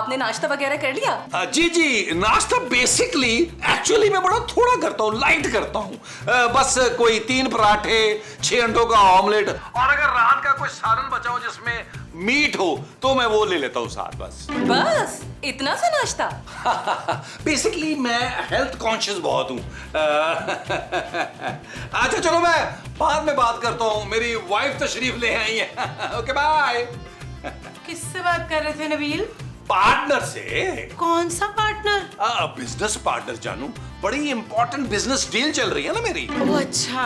आपने नाश्ता वगैरह कर लिया? जी जी, नाश्ता बेसिकली एक्चुअली मैं बड़ा थोड़ा करता हूँ, लाइट करता हूँ। बस कोई 3 पराठे, 6 अंडों का ऑमलेट, और अगर रात का कोई सालन बचा हो जिसमें मीट हो तो मैं वो ले लेता हूँ साथ। बस इतना सा नाश्ता? बेसिकली मैं हेल्थ कॉन्शियस बहुत हूँ। अच्छा चलो, मैं बाद में बात करता हूँ, मेरी वाइफ तशरीफ ले आई है। Okay bye. किससे बात कर रहे थे नबील? पार्टनर से। कौन सा पार्टनर? बिजनेस पार्टनर जानू, बड़ी इंपॉर्टेंट बिजनेस डील चल रही है ना मेरी। ओह अच्छा,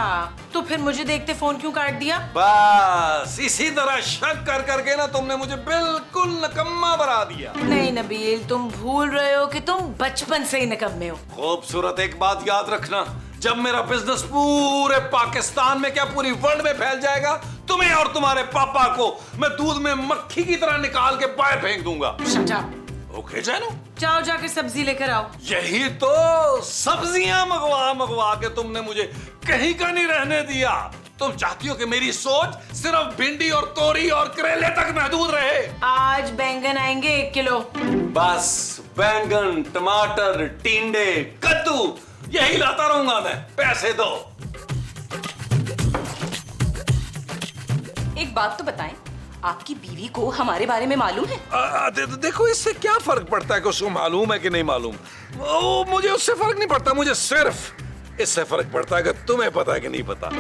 तो फिर मुझे देखते फोन क्यों काट दिया? बस इसी तरह शक कर करके ना तुमने मुझे बिल्कुल निकम्मा बना दिया। नहीं नबील, तुम भूल रहे हो कि तुम बचपन से ही निकम्मे हो। खूबसूरत, एक बात याद रखना, जब मेरा बिजनेस पूरे पाकिस्तान में क्या पूरी वर्ल्ड में फैल जाएगा, तुम्हें और तुम्हारे पापा को मैं दूध में मक्खी की तरह निकाल के बाहर फेंक दूंगा। Shut up. ओके जानू, जाओ जाके सब्जी लेकर आओ। यही तो सब्जियां मंगवा मंगवा के तुमने मुझे कहीं का नहीं रहने दिया। तुम चाहती हो कि मेरी सोच सिर्फ भिंडी और तोरी और करेले तक महदूद रहे। आज बैंगन आएंगे 1 किलो। बस बैंगन, टमाटर, टिंडे, कद्दू यही लाता रहूंगा मैं, पैसे दो। एक बात तो बताएं, आपकी बीवी को हमारे बारे में मालूम है? देखो, इससे क्या फर्क पड़ता है कि उसको मालूम है कि नहीं मालूम। मुझे उससे फर्क नहीं पड़ता, मुझे सिर्फ इससे फर्क पड़ता है कि तुम्हें पता है कि नहीं पता।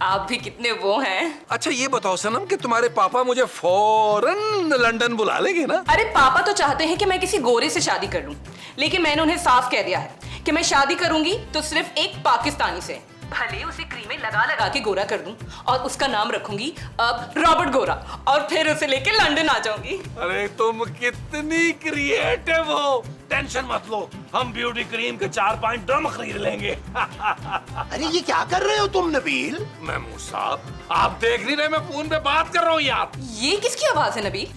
आप भी कितने वो हैं। अच्छा ये बताओ सनम कि तुम्हारे पापा मुझे फौरन लंदन बुला लेंगे ना? अरे पापा तो चाहते हैं कि मैं किसी गोरे से शादी कर लूं, लेकिन मैंने उन्हें साफ कह दिया है कि मैं शादी करूंगी तो सिर्फ एक पाकिस्तानी से, भले उसे क्रीमें लगा लगा के गोरा कर दूं, और उसका नाम रखूंगी अब रॉबर्ट गोरा, और फिर उसे लेके लंदन आ जाऊंगी। अरे तुम कितनी क्रिएटिव हो। टेंशन मत लो, हम ब्यूटी क्रीम के 4-5 ड्रम खरीद लेंगे। अरे ये क्या कर रहे हो तुम नबील? महमूद साहब, आप देख नहीं रहे मैं फोन पे बात कर रहा हूँ यार। ये किसकी आवाज है नबील?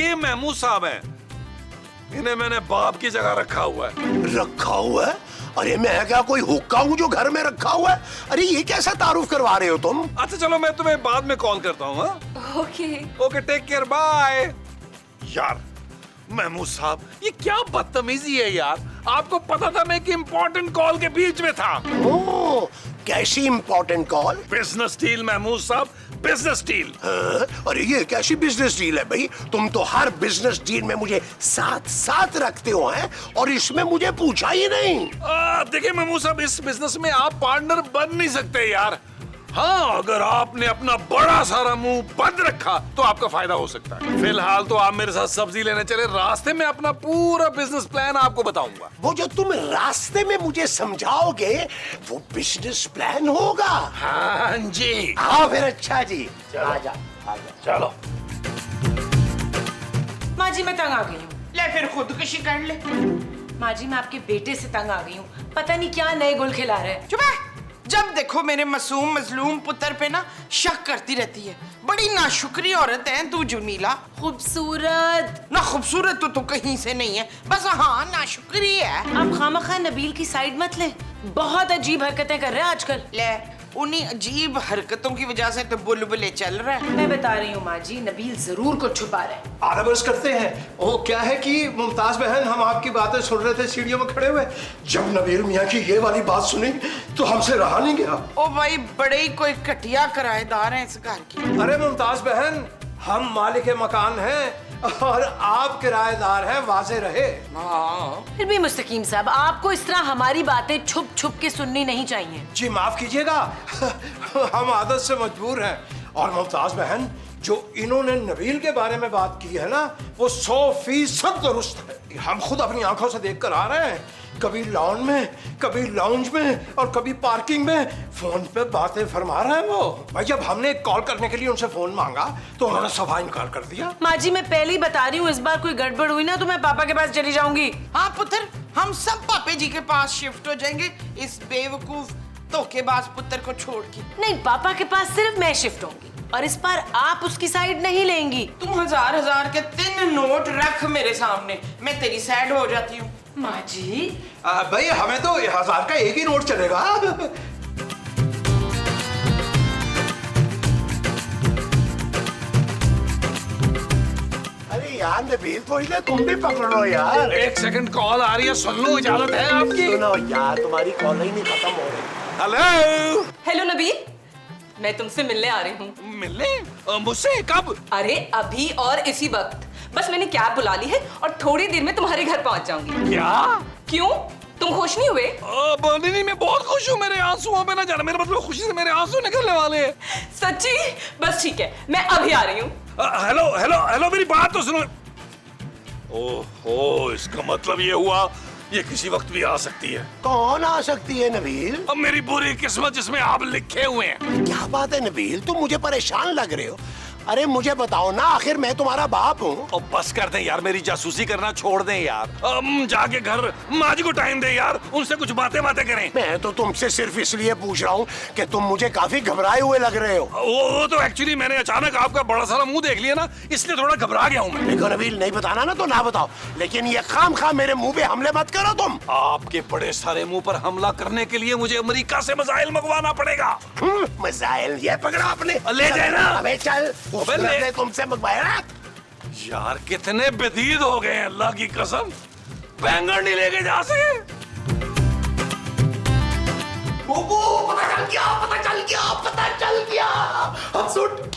ये महमूद साहब हैं। इन्हें मैंने बाप की जगह रखा हुआ है। रखा हुआ है? अरे मैं क्या कोई हुक्का हूँ जो घर में रखा हुआ है? अरे ये कैसा तारुफ करवा रहे हो तुम? अच्छा चलो, मैं तुम्हें बाद में कॉल करता हूँ। हाँ ओके, टेक केयर, बाय। यार महमूद साहब, ये क्या बदतमीजी है यार। आपको पता था मैं एक इम्पोर्टेंट कॉल के बीच में था। ओह, कैसी important call? Business deal Mahmood साहब, बिजनेस डील। अरे ये कैसी बिजनेस डील है भाई? तुम तो हर बिजनेस डील में मुझे साथ साथ रखते हो हैं, और इसमें मुझे पूछा ही नहीं। देखिए महमूद साहब, इस बिजनेस में आप पार्टनर बन नहीं सकते यार। हाँ, अगर आपने अपना बड़ा सारा मुंह बंद रखा तो आपका फायदा हो सकता है। फिलहाल तो आप मेरे साथ सब्जी लेने चले, रास्ते में अपना पूरा बिजनेस प्लान आपको बताऊंगा। वो जो तुम रास्ते में मुझे समझाओगे वो बिजनेस प्लान होगा? हाँ जी। हाँ फिर अच्छा जी, आजा आजा। चलो। माँ जी मैं तंग आ गई हूँ। ले फिर खुदकुशी कर ले। माँ जी मैं आपके बेटे से तंग आ गई हूँ, पता नहीं क्या नए गुल खिला रहे हैं। चुप है। जब देखो मेरे मासूम मजलूम पुत्र पे ना शक करती रहती है। बड़ी नाशुक्री औरत है तू जमीला। खूबसूरत ना खूबसूरत तो तू कहीं से नहीं है, बस हाँ नाशुक्री है। आप खामखा नबील की साइड मत ले, बहुत अजीब हरकतें कर रहे हैं आजकल। ले, उन्हीं अजीब हरकतों की वजह से तो बुलबुले चल रहा है। मैं बता रही हूँ माँ जी, नबील जरूर कुछ छुपा रहे हैं। आराबर्स करते हैं। वो क्या है कि मुमताज बहन, हम आपकी बातें सुन रहे थे सीढ़ियों में खड़े हुए। जब नबील मियाँ की ये वाली बात सुनी तो हमसे रहा नहीं गया। ओ भाई, बड़े ही कोई घटिया किराएदार हैं इस घर की। अरे मुमताज बहन, हम मालिक मकान हैं और आप किराएदार हैं, वाजे रहे। फिर भी मुस्तकीम साहब, आपको इस तरह हमारी बातें छुप छुप के सुननी नहीं चाहिए। जी माफ कीजिएगा, हम आदत से मजबूर हैं। और मुमताज बहन, जो इन्होंने नबील के बारे में बात की है ना, वो 100% दुरुस्त है। हम खुद अपनी आंखों से देख कर आ रहे हैं। कभी लॉन में, कभी लाउंज में, और कभी पार्किंग में फोन पे बातें फरमा रहे हैं वो। भाई जब हमने कॉल करने के लिए उनसे फोन मांगा तो उन्होंने सफा इनकार कर दिया। माँ जी मैं पहले ही बता रही हूँ, इस बार कोई गड़बड़ हुई ना तो मैं पापा के पास चली जाऊंगी। हाँ पुत्र, हम सब पापे जी के पास शिफ्ट हो जाएंगे इस बेवकूफ धोखेबाज पुत्र को छोड़ के। नहीं, पापा के पास सिर्फ मैं शिफ्ट होंगी, और इस बार आप उसकी साइड नहीं लेंगी। तुम 1000 के 3 नोट रख मेरे सामने, मैं तेरी साइड हो जाती हूँ। माँ जी भाई हमें तो 1000 का एक ही नोट चलेगा। अरे यार नबील, थोड़ी देर तुम भी पकड़ लो यार। एक सेकंड कॉल आ रही है, सुन लो, इजाजत है आपकी? सुनो यार, तुम्हारी कॉल ही नहीं खत्म हो रही। हेलो, हेलो नबील, मैं तुमसे मिलने आ रही हूँ। मिलने? मुझसे कब? अरे अभी और इसी वक्त। बस मैंने कैब बुला ली है और थोड़ी देर में तुम्हारे घर पहुंच जाऊंगी। क्या? क्यों, तुम खुश नहीं हुए? नहीं, मैं बहुत खुश हूँ। मेरे आंसुओं पे ना जाना, मेरा मतलब खुशी से मेरे आंसू निकलने वाले हैं। सच्ची? बस ठीक है, मैं अभी आ रही हूँ। हेलो हेलो हेलो, मेरी बात तो सुनो। ओहो, इसका मतलब ये हुआ ये किसी वक्त भी आ सकती है। कौन आ सकती है नबील? अब मेरी बुरी किस्मत जिसमें आप लिखे हुए हैं। क्या बात है नबील, तुम मुझे परेशान लग रहे हो। अरे मुझे बताओ ना, आखिर मैं तुम्हारा बाप हूँ। और बस कर दें यार, मेरी जासूसी करना छोड़ दें यार। जाके घर माँ जी को टाइम दे यार, उनसे कुछ बातें करें। मैं तो तुमसे सिर्फ इसलिए पूछ रहा हूँ कि तुम मुझे काफी घबराए हुए लग रहे हो। वो तो एक्चुअली मैंने अचानक आपका बड़ा सारा मुंह देख लिया ना, इसलिए थोड़ा घबरा गया हूँ मैं। देखो नबील, नहीं बताना ना तो ना बताओ, लेकिन ये खाम मेरे मुंह पे हमले मत करो तुम। आपके बड़े सारे मुंह पर हमला करने के लिए मुझे अमेरिका से मिसाइल मंगवाना पड़ेगा। मिसाइल ये पकड़ा आपने? ले जाए ना। अबे चल, ले। तुमसे मंगवाया ना। यार कितने बेदीद हो गए हैं, अल्लाह की कसम। बैंगन नहीं लेके जा सके। पता चल गया। अब सुन,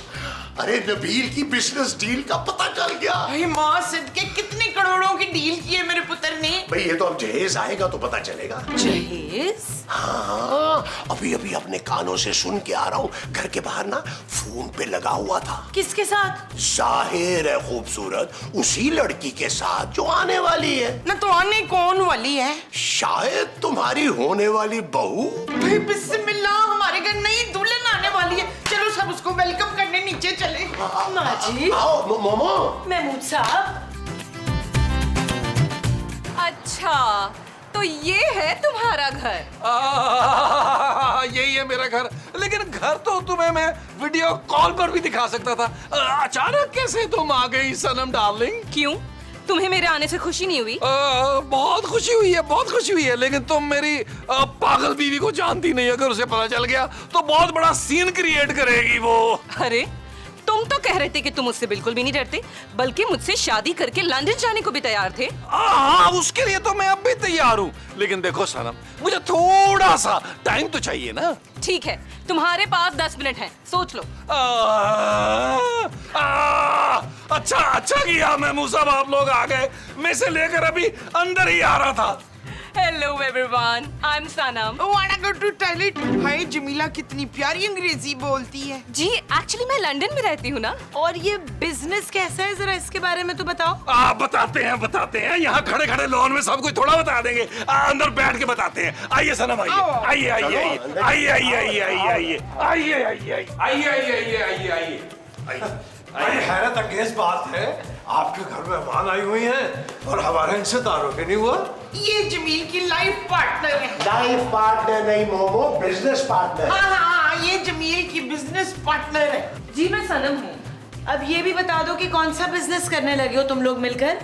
अरे नबील की बिजनेस डील का पता चल गया। भाई माँ सदके कितने करोड़ों की डील की है मेरे पुत्र ने। भाई ये तो अब जहेज आएगा तो पता चलेगा। जहेज? हाँ, अभी अपने कानों से सुन के आ रहा हूँ। घर के बाहर ना फोन पे लगा हुआ था। किसके साथ? जाहिर है खूबसूरत, उसी लड़की के साथ जो आने वाली है। ना तो आने कौन वाली है? शायद तुम्हारी होने वाली बहू। भाई बिस्मिल्लाह, हमारे घर नई दुल्हन आने वाली है। चलो सब उसको वेलकम करने नीचे चले। माँ जी। आओ मोमो। महमूद साहब। अच्छा, तो ये है तुम्हारा घर? यही है मेरा घर, लेकिन घर तो तुम्हें मैं वीडियो कॉल पर भी दिखा सकता था। अचानक कैसे तुम आ गई सनम डार्लिंग? क्यों, तुम्हें मेरे आने से खुशी नहीं हुई? बहुत खुशी हुई है, बहुत खुशी हुई है, लेकिन तुम मेरी पागल बीवी को जानती नहीं। अगर उसे पता चल गया तो बहुत बड़ा सीन क्रिएट करेगी वो। अरे तुम तो कह रहे थे कि तुम मुझसे बिल्कुल भी नहीं डरते, बल्कि मुझसे शादी करके लंदन जाने को भी तैयार थे। हाँ, उसके लिए तो मैं अब भी तैयार हूँ, लेकिन देखो सनम, मुझे थोड़ा सा टाइम तो चाहिए ना। ठीक है, तुम्हारे पास 10 मिनट हैं, सोच लो। अच्छा किया महमूद साहब आप लोग आ गए। मैं से लेकर अभी अंदर ही आ रहा था। Hello everyone, I am Sanam. Want to go to toilet. भाई जमीला कितनी प्यारी अंग्रेजी बोलती है। जी एक्चुअली मैं लंदन में रहती हूँ ना। और ये बिजनेस कैसा है, जरा इसके बारे में तो बताओ। बताते हैं। यहाँ खड़े खड़े लॉन में सब कुछ थोड़ा बता देंगे। अंदर बैठ के बताते हैं। आइए सनम, आइए। बड़ी हैरत अंगेज बात है, आपके घर में मेहमान आई हुई हैं और हमारा इनसे ताल्लुक ही नहीं हुआ। ये जमील की लाइफ पार्टनर है। लाइफ पार्टनर नहीं मोमो, बिजनेस पार्टनर। हाँ, ये जमील की बिजनेस पार्टनर है। जी मैं सनम हूँ। अब ये भी बता दो कि कौन सा बिजनेस करने लगे हो तुम लोग मिलकर?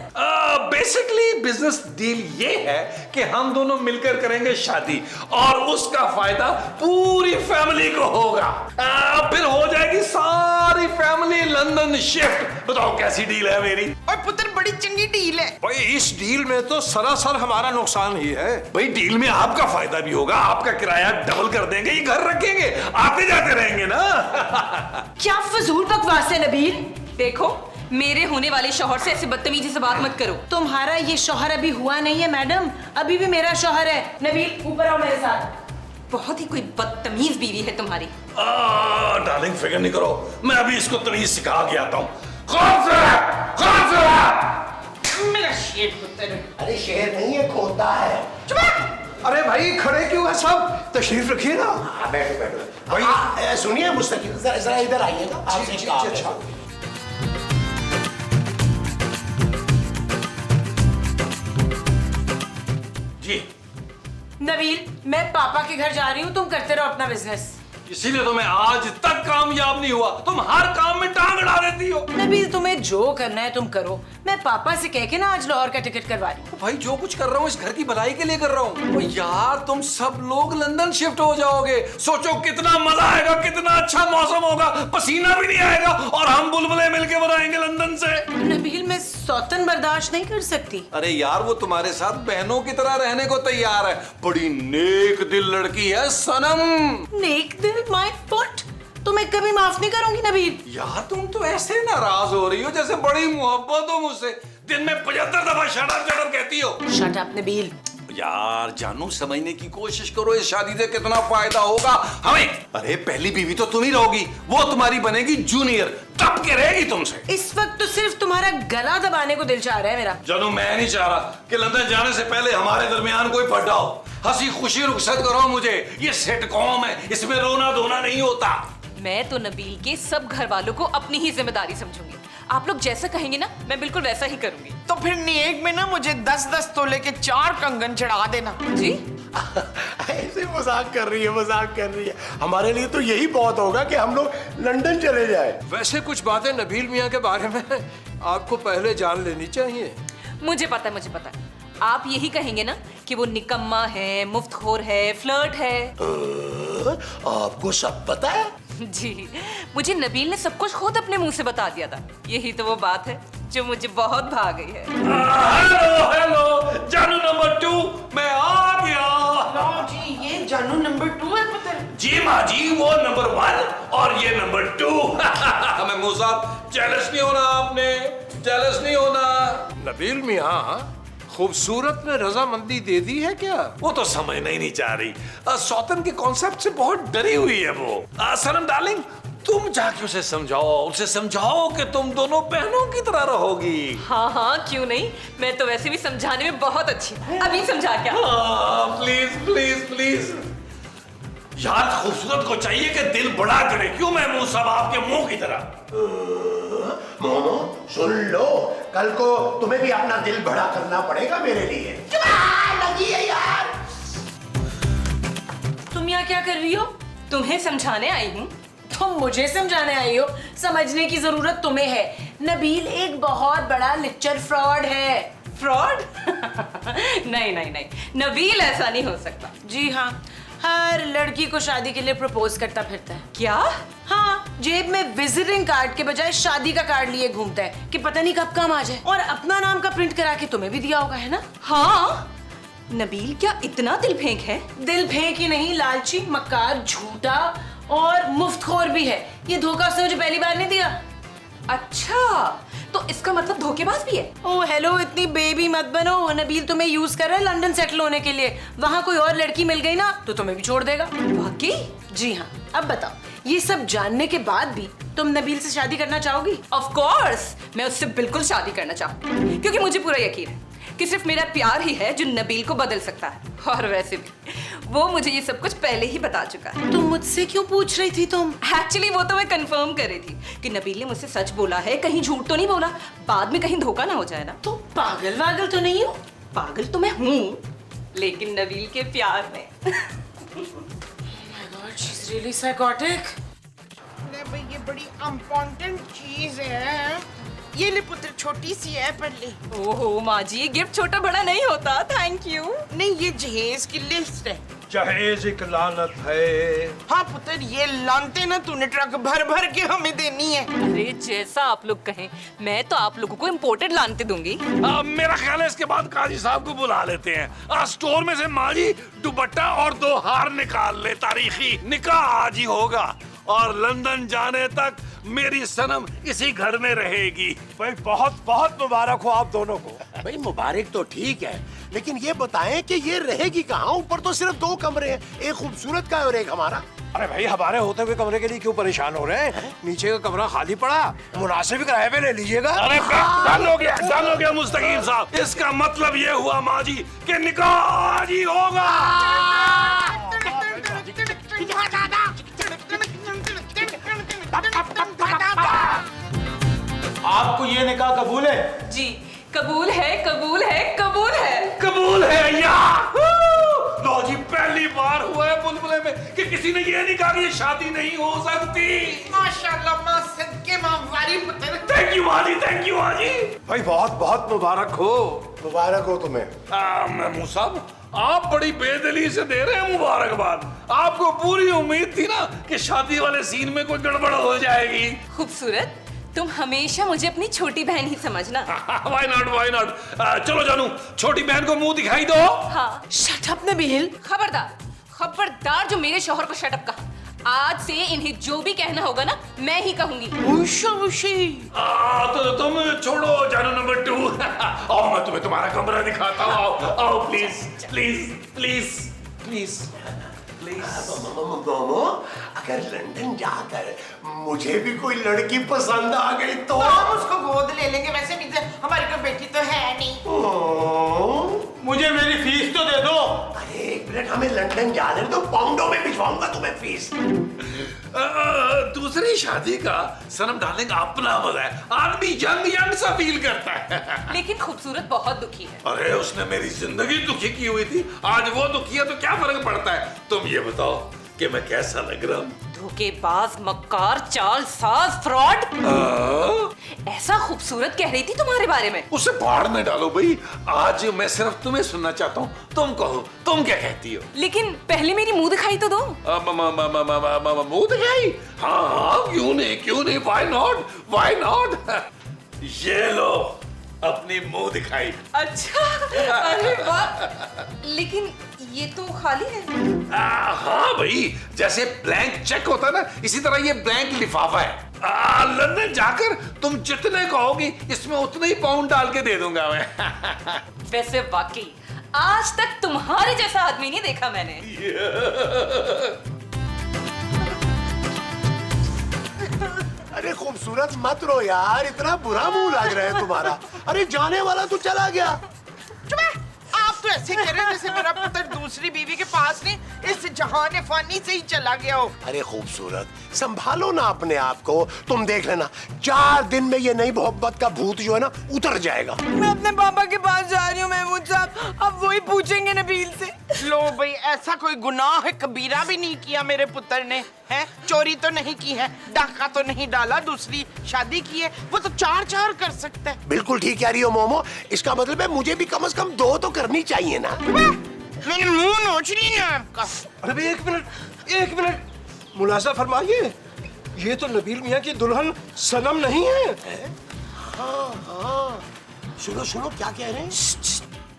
बेसिकली बिजनेस डील ये है कि हम दोनों मिलकर करेंगे शादी और उसका फायदा पूरी फैमिली को होगा। फिर हो जाएगी सारी फैमिली लंदन शिफ्ट। बताओ कैसी डील है मेरी? और पुत्र बड़ी चंगी डील है। भाई इस डील में तो सरासर हमारा नुकसान ही है। भाई डील में आपका फायदा भी होगा, आपका किराया डबल कर देंगे, ये घर रखेंगे, आते जाते रहेंगे ना। क्या फजूल बकवास है नबील। देखो, मेरे होने वाले शौहर से ऐसे बदतमीजी से बात मत करो। तुम्हारा ये शौहर अभी हुआ नहीं है मैडम, अभी भी मेरा शौहर है। नबील ऊपर आओ मेरे साथ। बहुत ही कोई बदतमीज बीवी है तुम्हारी। डार्लिंग फिक्र नहीं करो, मैं अभी इसको तमीज सिखा के आता हूँ। कौन सा? मेरा शेर पुत्र। अरे शेर नहीं है, खोता है। अरे भाई खड़े क्यों है सब, तशरीफ रखिए ना। हाँ, बैठो भाई सुनिए मुस्तकिल, जरा इधर आइएगा। आपसे एक काम है। अच्छा। जी नबील, मैं पापा के घर जा रही हूँ, तुम करते रहो अपना बिजनेस। इसीलिए तो मैं आज तक कामयाब नहीं हुआ। तुम हर काम में टांग अड़ा देती हो। नबील तुम्हें जो करना है तुम करो, मैं पापा से कह के ना आज लाहौर का टिकट करवा रही हूँ। भाई जो कुछ कर रहा हूँ इस घर की भलाई के लिए कर रहा हूँ। ओ यार तुम सब लोग लंदन शिफ्ट हो जाओगे, सोचो कितना मजा आएगा, कितना अच्छा मौसम होगा, पसीना भी नहीं आएगा और हम बुलबुलें मिलके बनाएंगे लंदन से। नबील मैं सौतन बर्दाश्त नहीं कर सकती। अरे यार वो तुम्हारे साथ बहनों की तरह रहने को तैयार है, बड़ी नेक दिल लड़की है सनम। नेक दिल माय फुट, तुम्हें कभी माफ नहीं करूंगी नबील। यार तुम तो ऐसे नाराज हो रही हो जैसे बड़ी मोहब्बत हो मुझसे। दिन में 75 दफा शट अप कहती हो। Shut up Nabeel. यार जानू समझने की कोशिश करो, इस शादी से कितना फायदा होगा हमें। अरे पहली बीवी तो तुम ही रहोगी, वो तुम्हारी बनेगी जूनियर, तब के रहेगी तुमसे। इस वक्त तो सिर्फ तुम्हारा गला दबाने को दिल चाह रहा है मेरा। जानू मैं नहीं चाह रहा कि लंदन जाने से पहले हमारे दरमियान कोई पड्डा हो। हंसी खुशी रुखसत करो मुझे, ये सिटकॉम है, इसमें रोना धोना नहीं होता। मैं तो नबील के सब घर वालों को अपनी ही जिम्मेदारी समझूंगी। आप लोग जैसा कहेंगे ना मैं बिल्कुल वैसा ही करूंगी। तो फिर नेक में ना मुझे 10-10 तोले के 4 कंगन चढ़ा देना। जी ऐसे मजाक कर रही है, मजाक कर रही है। हमारे लिए तो यही बहुत होगा कि हम लोग लंदन चले जाए। वैसे कुछ बातें नबील मियाँ के बारे में आपको पहले जान लेनी चाहिए। मुझे पता है। आप यही कहेंगे ना कि वो निकम्मा है, मुफ्तखोर है, फ्लर्ट है। आपको सब पता है? जी मुझे नबील ने सब कुछ खुद अपने मुंह से बता दिया था। यही तो वो बात है जो मुझे बहुत भा गई है। हेलो जानू नंबर 2, मैं आ गया। जी ये जानू नंबर 2 है पुत्र। जी माँ जी, वो नंबर 1 और ये नंबर 2। महमूद साहब जेलस नहीं होना, आपने जेलस नहीं होना। नबील मियाँ खूबसूरत ने रजामंदी दे दी है क्या? वो तो समझना ही नहीं चाह रही। सौतन के कॉन्सेप्ट से बहुत डरी हुई है वो। सनम डार्लिंग तुम जाके उसे समझाओ कि तुम दोनों बहनों की तरह रहोगी। हाँ क्यों नहीं, मैं तो वैसे भी समझाने में बहुत अच्छी हूँ। अभी समझा क्या? Please please please. यार खूबसूरत को चाहिए कि दिल बड़ा करे, क्यों महमूद साहब आपके मुंह की तरह। मोमो सुन लो, कल को तुम्हें भी अपना दिल बड़ा करना पड़ेगा मेरे लिए। लगी है यार। तुम यहाँ क्या कर रही हो? तुम्हें समझाने आई हूँ। तुम मुझे समझाने आई हो? समझने की जरूरत तुम्हें है। नबील एक बहुत बड़ा लिक्चर फ्रॉड है। फ्रॉड? नहीं, नबील ऐसा नहीं हो सकता। जी हाँ, हर लड़की को शादी के लिए प्रपोज करता फिरता है। क्या? हाँ, जेब में विजिटिंग कार्ड के बजाय शादी का कार्ड लिए घूमता है कि पता नहीं कब काम आ जाए। और अपना नाम का प्रिंट करा के तुम्हें भी दिया होगा, है ना? हाँ नबील क्या इतना दिल फेंक है? दिल फेंक ही नहीं, लालची, मक्कार, झूठा और मुफ्तखोर भी है। ये धोखा उसने मुझे पहली बार नहीं दिया। अच्छा तो इसका मतलब धोखेबाज भी है। ओ हेलो, इतनी बेबी मत बनो। नबील तुम्हें यूज कर रहा है लंदन सेटल होने के लिए। वहाँ कोई और लड़की मिल गई ना तो तुम्हें भी छोड़ देगा। वाकई? जी हाँ। अब बताओ, ये सब जानने के बाद भी तुम नबील से शादी करना चाहोगी? ऑफ कोर्स मैं उससे बिल्कुल शादी करना चाहूंगी, क्योंकि मुझे पूरा यकीन है कि सिर्फ मेरा प्यार ही है जो नबील को बदल सकता है। और वैसे भी वो मुझे ये सब कुछ पहले ही बता चुका है। तुम मुझसे क्यों पूछ रही थी तुम? एक्चुअली वो तो मैं कंफर्म कर रही थी कि नबील ने मुझसे सच बोला है, कहीं झूठ तो नहीं बोला, बाद में कहीं धोखा ना हो जाए ना। तो पागल वागल तो नहीं हो? पागल तो मैं हूँ, लेकिन नबील के प्यार में। She's really psychotic. भाई ये बड़ी इम्पोर्टेंट चीज है। ये ले पुत्र, छोटी सी है पर ले। ओहो माँ जी, गिफ्ट छोटा बड़ा नहीं होता। Thank you. नहीं ये जहेज की लिस्ट है। जहेज एक लानत है। हाँ पुत्र, ये लानते ना तूने ट्रक भर भर के हमें देनी है। अरे जैसा आप लोग कहें, मैं तो आप लोगों को इम्पोर्टेड लानते दूंगी। मेरा ख्याल है इसके बाद काजी साहब को बुला लेते हैं। स्टोर में से माली दुपट्टा और 2 हार निकाल ले। तारीखी निकाह आज ही होगा और लंदन जाने तक मेरी सनम इसी घर में रहेगी। भाई बहुत बहुत मुबारक हो आप दोनों को। भाई मुबारक तो ठीक है, लेकिन ये बताएं कि ये रहेगी कहाँ? ऊपर तो सिर्फ 2 कमरे हैं, एक खूबसूरत का और एक हमारा। अरे भाई हमारे होते हुए कमरे के लिए क्यों परेशान हो रहे हैं? नीचे का कमरा खाली पड़ा, मुनासिब किराए पे ले लीजिएगा। अरे डन हो गया मुस्तकीम साहब। इसका मतलब ये हुआ माँ जी कि निकाह आज ही होगा। आपको ये निकाह कबूल है? जी कबूल है, कबूल है, कबूल है। कबूल है या लो जी, पहली बार हुआ है बुलबुले में कि किसी ने ये नहीं कहा कि ये शादी नहीं हो सकती। माशाल्लाह मां सदके मां वारी पुत्र। थैंक यू माँ जी, थैंक यू माँ जी। भाई बहुत बहुत मुबारक हो। मुबारक हो तुम्हें। महमूद साहब, आप बड़ी बेदली से दे रहे हैं मुबारकबाद। आपको पूरी उम्मीद थी ना कि शादी वाले सीन में कोई गड़बड़ हो जाएगी। खूबसूरत, तुम हमेशा मुझे अपनी छोटी बहन ही समझना। Why not, why not. चलो जानू, छोटी बहन को मुंह दिखाई दो। हाँ, शट अप नबील। खबरदार, खबरदार जो मेरे शौहर को शट अप कहा। आज से इन्हें जो भी कहना होगा ना, मैं ही कहूंगी। तो तुम छोड़ो जानू नंबर 2। आओ, मैं तुम्हें तुम्हारा कमरा दिखाता हूँ। आओ आओ, please please please please please. Momo, अगर लंदन जाकर मुझे भी कोई लड़की पसंद आ गई तो हम उसको गोद ले लेंगे। वैसे भी तो हमारी कोई बेटी तो है नहीं। मुझे मेरी फीस तो दे दो। अरे एक मिनट, हमें लंदन जाने दो, पाउंडों में भिजवाऊंगा तुम्हें फीस। दूसरी शादी का सनम डार्लिंग अपना मजा है। आदमी यंग यंग सा फील करता है। लेकिन खूबसूरत बहुत दुखी है। अरे उसने मेरी जिंदगी दुखी की हुई थी, आज वो दुखी है तो क्या फर्क पड़ता है। तुम ये बताओ कि मैं कैसा लग रहा हूँ? धोखेबाज, मक्कार, चालसाज, फ्रॉड। ऐसा खूबसूरत कह रही थी तुम्हारे बारे में। उसे बाढ़ में डालो भाई। आज मैं सिर्फ तुम्हें सुनना चाहता हूँ। तुम कहो, तुम क्या कहती हो? लेकिन पहले मेरी मुंह दिखाई तो दो। मुंह दिखाई? हाँ, क्यों नहीं, क्यों नहीं, व्हाई नॉट, व्हाई नॉट। ये लो अपनी मुंह दिखाई। अच्छा, अरे वाह। लेकिन ये तो खाली है। हाँ भाई, जैसे ब्लैंक चेक होता है ना, इसी तरह ये ब्लैंक लिफाफा है। लंदन जाकर तुम जितने कहोगी इसमें उतने ही पाउंड डाल के दे दूंगा मैं। वैसे वाकई आज तक तुम्हारे जैसा आदमी नहीं देखा मैंने। अरे खूबसूरत मत रो यार, इतना बुरा मुंह लग रहा है तुम्हारा। अरे जाने वाला तो चला गया। आप तो ऐसे कह रहे हैं जैसे मेरा पुत्र दूसरी बीवी के पास नहीं, इस जहान फानी से ही चला गया हो। अरे खूबसूरत, संभालो ना अपने आप को। तुम देख लेना, 4 दिन में ये नई मोहब्बत का भूत जो है ना उतर जाएगा। मैं अपने पापा के पास जा रही हूँ महमूद साहब, अब वही पूछेंगे नबील से। लो भाई, ऐसा कोई गुनाह है कबीरा भी नहीं किया मेरे पुत्र ने, है? चोरी तो नहीं की है, डाका तो नहीं डाला, दूसरी शादी की है, वो तो 4 कर सकता है। बिल्कुल ठीक कह रही हो मोमो। इसका मतलब है मुझे भी कम से कम 2 तो करनी चाहिए ना। मैंने मुंह नोच लिया आपका। अरे भाई एक मिनट, मुलाजा फरमाइए। ये तो नबील मियाँ की दुल्हन सनम नहीं है? हाँ, सुनो सुनो क्या कह रहे हैं।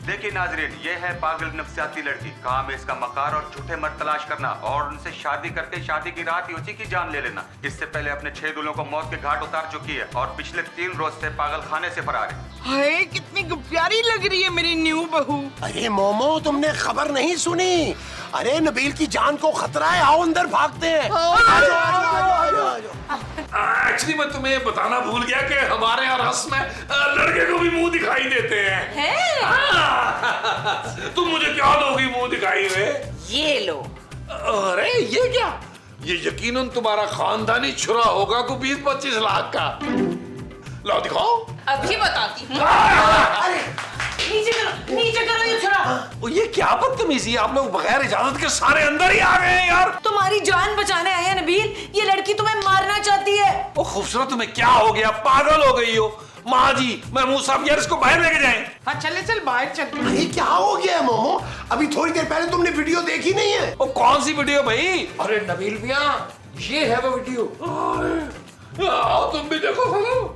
देखिए नाजरीन, ये है पागल नफसियाती लड़की। काम है इसका मकार और झूठे मर्द तलाश करना और उनसे शादी करके शादी की रात ही उसी की जान ले लेना। इससे पहले अपने 6 दूल्हों को मौत के घाट उतार चुकी है और पिछले 3 रोज से पागल खाने से फरार है। हाय, कितनी प्यारी लग रही है मेरी न्यू बहू। अरे मोमो, तुमने खबर नहीं सुनी? अरे नबील की जान को खतरा है, आओ अंदर भागते हैं। एक्चुअली मैं तुम्हें बताना भूल गया कि हमारे यहाँ रस्म में लड़के को भी मुंह दिखाई देते हैं। तुम मुझे क्या दोगी मुंह दिखाई में? ये लो। अरे ये क्या? ये यकीनन तुम्हारा खानदानी छुरा होगा को 20-25 लाख का। लो दिखाओ। अभी बताती हूँ। नीचे करो ये छुरा। ये क्या बदतमीजी, आप लोग बगैर इजाजत के सारे अंदर ही आ गए हैं यार। तुम्हारी जान बचाने आए हैं नबील, ये लड़की तुम्हें मारना चाहती है। ओ खूबसूरत, तुम्हें क्या हो गया? पागल हो गई हो? माँ जी, महमूद साहब यार इसको बाहर लेके जाएं। हाँ चले, चल बाहर चल। अरे क्या हो गया है मोमो? अभी थोड़ी देर पहले तुमने वीडियो देखी नहीं है? ओ कौन सी वीडियो भाई? अरे नबील मियाँ, ये है वो वीडियो। आओ तुम भी देखो सनम।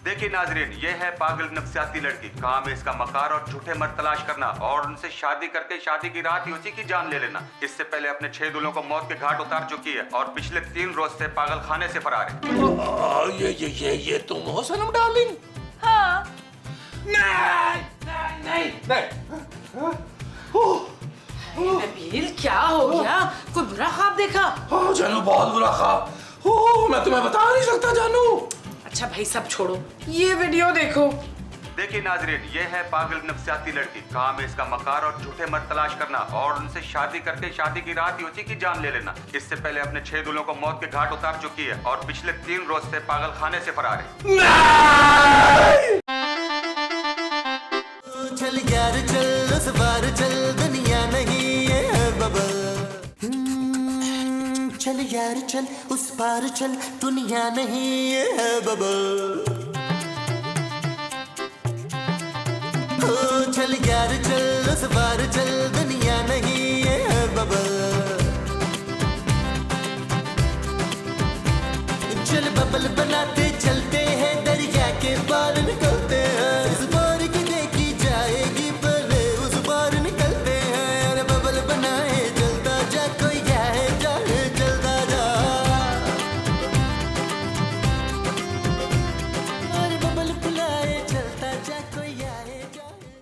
देखिए नाजरीन, ये है पागल नफसियाती लड़की। काम है इसका मकार और झूठे मर्द तलाश करना और उनसे शादी करके शादी की रात ही उसी की जान ले लेना। इससे पहले अपने 6 दूल्हों को मौत के घाट उतार चुकी है और पिछले 3 रोज से पागल खाने से फरार है। ये तुम हो सनम डार्लिंग? हाँ। नहीं। नबील क्या हो गया? कोई बुरा ख्वाब देखा? जानू, बहुत बुरा ख्वाब। मैं तुम्हें बता नहीं सकता जानू। अच्छा भाई सब छोड़ो, ये वीडियो देखो। देखिए नाजरीन, ये है पागल नफसियाती लड़की। काम है इसका मकार और झूठे मर्द तलाश करना और उनसे शादी करके शादी की रात ही उसी की जान ले लेना। इससे पहले अपने 6 दूल्हों को मौत के घाट उतार चुकी है और पिछले 3 रोज से पागल खाने से फरार है। चल यार चल, उस बार चल, दुनिया नहीं ये है यार चल उस पार चल, दुनिया नहीं ये है बबल। ओ चल यार चल उस पार चल, दुनिया नहीं ये है बबल। चल बबल बनाते